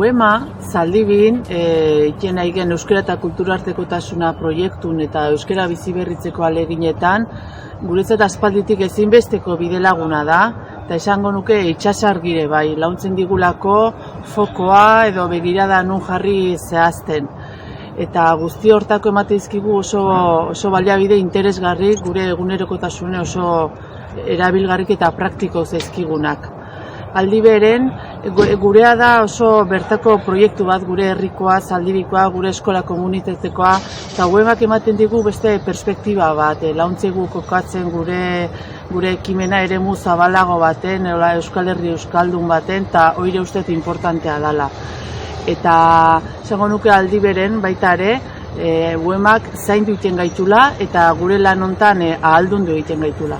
UEMA, Zaldibin, iten aigen euskara eta kulturartekotasuna proiektun eta euskara biziberritzeko aleginetan, guretzat aspalditik ezinbesteko bidelaguna da, eta esango nuke itsasargire bai, launtzen digulako fokoa edo begirada nun jarri zehazten. Eta guzti hortako emateizkigu oso baliabide interesgarri, gure egunerokotasune oso erabilgarrik eta praktiko zaizkigunak. Aldi beren, gurea da oso bertako proiektu bat, gure herrikoa, Zaldibikoa, gure eskola komunitatekoa, eta UEMak ematen digu beste perspektiba bat, launtzegu kokatzen gure ekimena eremu zabalago baten, Euskal Herri Euskaldun baten, eta hori uste importantea dela. Eta esango nuke aldi beren baita ere, UEMak zaindu egiten gaitula eta gure lan hontan ahaldundu egiten gaitula.